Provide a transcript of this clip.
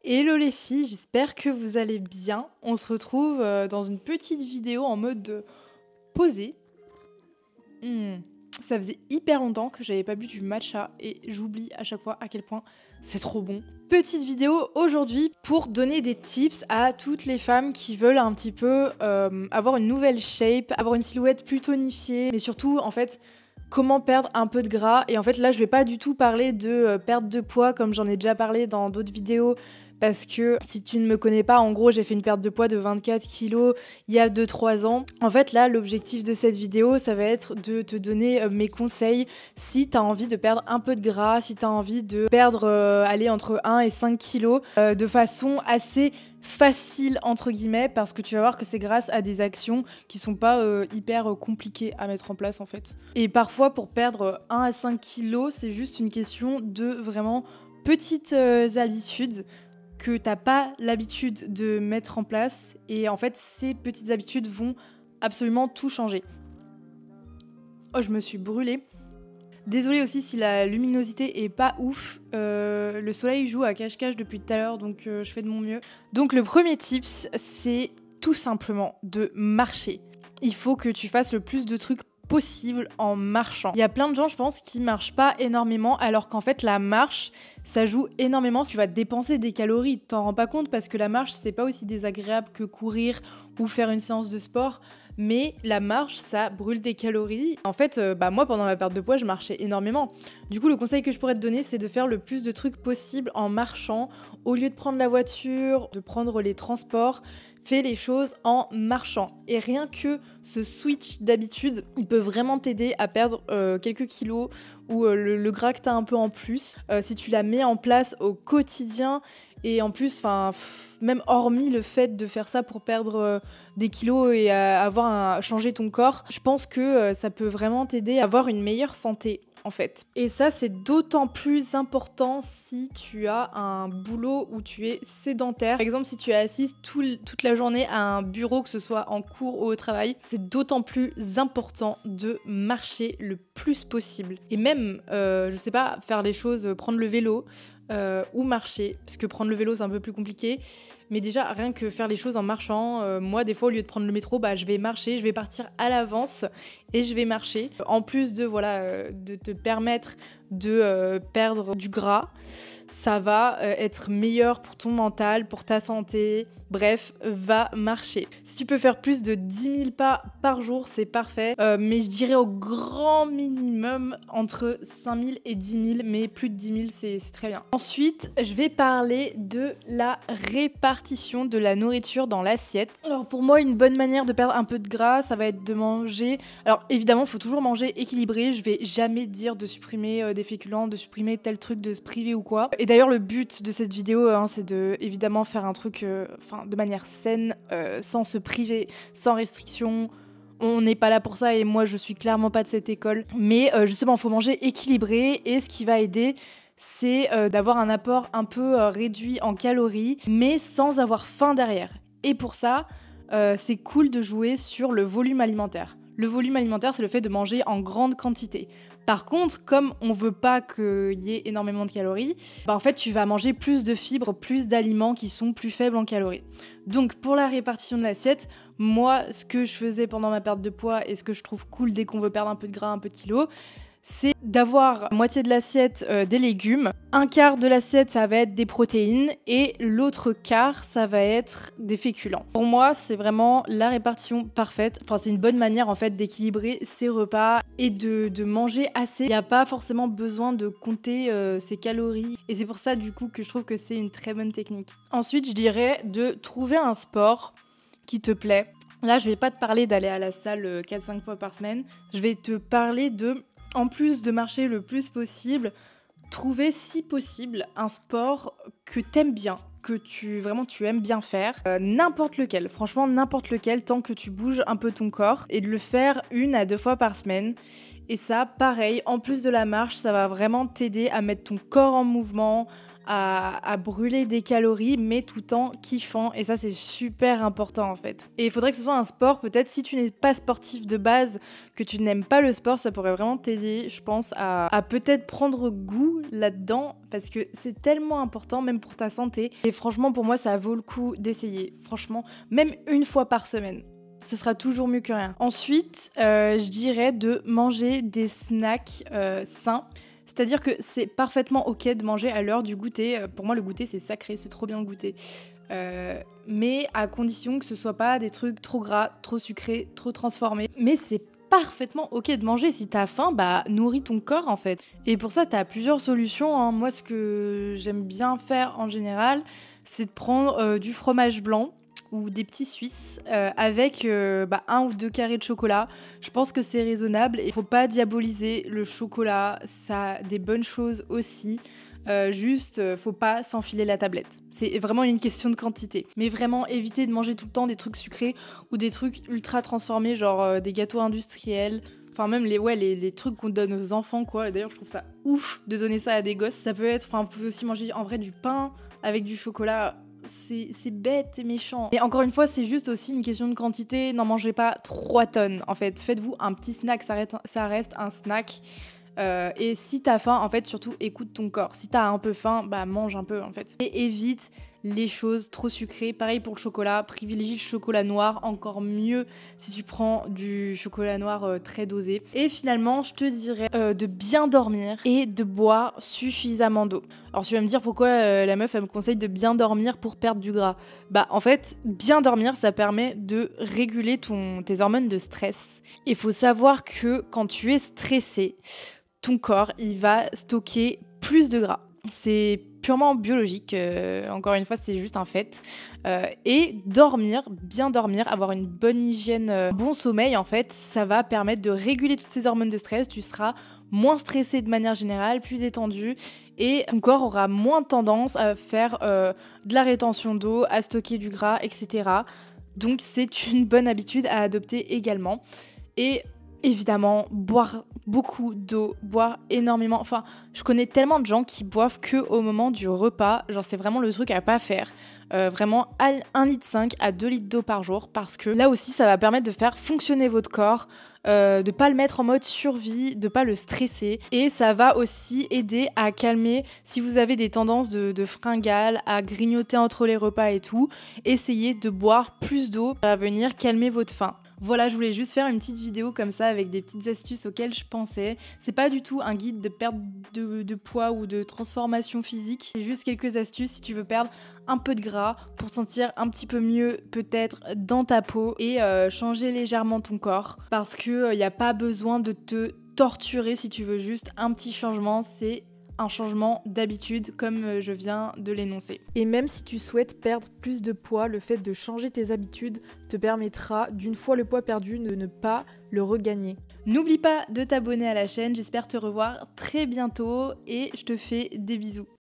Hello les filles, j'espère que vous allez bien. On se retrouve dans une petite vidéo en mode posé. Ça faisait hyper longtemps que j'avais pas bu du matcha et j'oublie à chaque fois à quel point c'est trop bon. Petite vidéo aujourd'hui pour donner des tips à toutes les femmes qui veulent un petit peu avoir une nouvelle shape, avoir une silhouette plus tonifiée, mais surtout en fait comment perdre un peu de gras. Et en fait là je vais pas du tout parler de perte de poids comme j'en ai déjà parlé dans d'autres vidéos, parce que si tu ne me connais pas, en gros j'ai fait une perte de poids de 24 kilos il y a 2-3 ans. En fait là l'objectif de cette vidéo ça va être de te donner mes conseils si tu as envie de perdre un peu de gras, si tu as envie de perdre aller entre 1 et 5 kilos de façon assez facile entre guillemets, parce que tu vas voir que c'est grâce à des actions qui sont pas hyper compliquées à mettre en place en fait. Et parfois pour perdre 1 à 5 kilos c'est juste une question de vraiment petites habitudes que t'as pas l'habitude de mettre en place, et en fait ces petites habitudes vont absolument tout changer. Oh, je me suis brûlée. Désolée aussi si la luminosité est pas ouf, le soleil joue à cache-cache depuis tout à l'heure, donc je fais de mon mieux. Donc le premier tips, c'est tout simplement de marcher. Il faut que tu fasses le plus de trucs possible en marchant. Il y a plein de gens, je pense, qui marchent pas énormément, alors qu'en fait la marche, ça joue énormément. Tu vas dépenser des calories, tu t'en rends pas compte, parce que la marche, c'est pas aussi désagréable que courir ou faire une séance de sport. Mais la marche, ça brûle des calories. En fait, moi, pendant ma perte de poids, je marchais énormément. Du coup, le conseil que je pourrais te donner, c'est de faire le plus de trucs possible en marchant. Au lieu de prendre la voiture, de prendre les transports, fais les choses en marchant. Et rien que ce switch d'habitude, il peut vraiment t'aider à perdre quelques kilos ou le gras que t'as un peu en plus. Si tu la mets en place au quotidien, et en plus, même hormis le fait de faire ça pour perdre des kilos et changer ton corps, je pense que ça peut vraiment t'aider à avoir une meilleure santé en fait. Et ça, c'est d'autant plus important si tu as un boulot où tu es sédentaire. Par exemple, si tu es assise toute la journée à un bureau, que ce soit en cours ou au travail, c'est d'autant plus important de marcher le plus possible. Et même, je sais pas, faire les choses, prendre le vélo, ou marcher, parce que prendre le vélo c'est un peu plus compliqué, mais déjà rien que faire les choses en marchant, moi des fois au lieu de prendre le métro, je vais marcher, je vais partir à l'avance et je vais marcher, en plus de de te permettre de perdre du gras. Ça va être meilleur pour ton mental, pour ta santé. Bref, va marcher. Si tu peux faire plus de 10 000 pas par jour, c'est parfait. Mais je dirais au grand minimum entre 5 000 et 10 000, mais plus de 10 000, c'est très bien. Ensuite, je vais parler de la répartition de la nourriture dans l'assiette. Alors pour moi, une bonne manière de perdre un peu de gras, ça va être de manger... Alors évidemment, il faut toujours manger équilibré. Je vais jamais dire de supprimer des féculents, de supprimer tel truc, de se priver ou quoi. Et d'ailleurs, le but de cette vidéo, c'est de évidemment faire un truc de manière saine, sans se priver, sans restriction. On n'est pas là pour ça et moi, je suis clairement pas de cette école. Mais justement, il faut manger équilibré, et ce qui va aider, c'est d'avoir un apport un peu réduit en calories, mais sans avoir faim derrière. Et pour ça, c'est cool de jouer sur le volume alimentaire. Le volume alimentaire, c'est le fait de manger en grande quantité. Par contre, comme on veut pas qu'il y ait énormément de calories, en fait, tu vas manger plus de fibres, plus d'aliments qui sont plus faibles en calories. Donc, pour la répartition de l'assiette, moi, ce que je faisais pendant ma perte de poids et ce que je trouve cool dès qu'on veut perdre un peu de gras, un peu de kilos, c'est d'avoir moitié de l'assiette des légumes, un quart de l'assiette ça va être des protéines et l'autre quart ça va être des féculents. Pour moi c'est vraiment la répartition parfaite, c'est une bonne manière en fait d'équilibrer ses repas et de manger assez. Il n'y a pas forcément besoin de compter ses calories, et c'est pour ça du coup que je trouve que c'est une très bonne technique. Ensuite je dirais de trouver un sport qui te plaît. Là je vais pas te parler d'aller à la salle 4-5 fois par semaine, je vais te parler de... En plus de marcher le plus possible, trouver si possible un sport que t'aimes bien, que tu aimes bien faire, n'importe lequel, franchement n'importe lequel, tant que tu bouges un peu ton corps, et de le faire 1 à 2 fois par semaine. Et ça, pareil, en plus de la marche, ça va vraiment t'aider à mettre ton corps en mouvement, à brûler des calories, mais tout en kiffant. Et ça, c'est super important en fait. Et il faudrait que ce soit un sport, peut-être si tu n'es pas sportif de base, que tu n'aimes pas le sport, ça pourrait vraiment t'aider, je pense, à peut-être prendre goût là-dedans, parce que c'est tellement important, même pour ta santé. Et franchement, pour moi, ça vaut le coup d'essayer. Franchement, même une fois par semaine. Ce sera toujours mieux que rien. Ensuite, je dirais de manger des snacks sains. C'est-à-dire que c'est parfaitement ok de manger à l'heure du goûter. Pour moi, le goûter, c'est sacré, c'est trop bien le goûter. Mais à condition que ce soit pas des trucs trop gras, trop sucrés, trop transformés. Mais c'est parfaitement ok de manger. Si t'as faim, bah nourris ton corps en fait. Et pour ça, t'as plusieurs solutions, hein. Moi, ce que j'aime bien faire en général, c'est de prendre du fromage blanc ou des petits Suisses avec 1 ou 2 carrés de chocolat. Je pense que c'est raisonnable et il faut pas diaboliser le chocolat, ça a des bonnes choses aussi. Faut pas s'enfiler la tablette. C'est vraiment une question de quantité. Mais vraiment, éviter de manger tout le temps des trucs sucrés ou des trucs ultra transformés, genre des gâteaux industriels. Enfin, même les trucs qu'on donne aux enfants, quoi. D'ailleurs, je trouve ça ouf de donner ça à des gosses. Ça peut être... Enfin, vous pouvez aussi manger en vrai du pain avec du chocolat. C'est bête et méchant. Et encore une fois, c'est juste aussi une question de quantité. N'en mangez pas 3 tonnes, en fait. Faites-vous un petit snack, ça reste un snack. Et si t'as faim, en fait, surtout écoute ton corps. Si t'as un peu faim, bah mange un peu, en fait. Et évite les choses trop sucrées. Pareil pour le chocolat, privilégie le chocolat noir, encore mieux si tu prends du chocolat noir très dosé. Et finalement, je te dirais de bien dormir et de boire suffisamment d'eau. Alors tu vas me dire pourquoi la meuf elle me conseille de bien dormir pour perdre du gras. Bah en fait, bien dormir ça permet de réguler tes hormones de stress. Il faut savoir que quand tu es stressé, ton corps il va stocker plus de gras. C'est purement biologique, encore une fois c'est juste un fait. Et dormir, bien dormir, avoir une bonne hygiène, bon sommeil en fait, ça va permettre de réguler toutes ces hormones de stress, tu seras moins stressé de manière générale, plus détendu et ton corps aura moins tendance à faire de la rétention d'eau, à stocker du gras, etc. Donc c'est une bonne habitude à adopter également. Et évidemment, boire beaucoup d'eau, boire énormément. Enfin, je connais tellement de gens qui boivent que au moment du repas. Genre, c'est vraiment le truc à pas faire. Vraiment, 1,5 litre à 2 litres d'eau par jour. Parce que là aussi, ça va permettre de faire fonctionner votre corps, de pas le mettre en mode survie, de pas le stresser. Et ça va aussi aider à calmer si vous avez des tendances de fringales, à grignoter entre les repas et tout. Essayez de boire plus d'eau pour venir calmer votre faim. Voilà, je voulais juste faire une petite vidéo comme ça avec des petites astuces auxquelles je pensais. C'est pas du tout un guide de perte de poids ou de transformation physique. C'est juste quelques astuces si tu veux perdre un peu de gras pour te sentir un petit peu mieux peut-être dans ta peau et changer légèrement ton corps. Parce que y a pas besoin de te torturer si tu veux juste un petit changement. C'est un changement d'habitude comme je viens de l'énoncer. Et même si tu souhaites perdre plus de poids, le fait de changer tes habitudes te permettra, d'une fois le poids perdu, de ne pas le regagner. N'oublie pas de t'abonner à la chaîne, j'espère te revoir très bientôt et je te fais des bisous.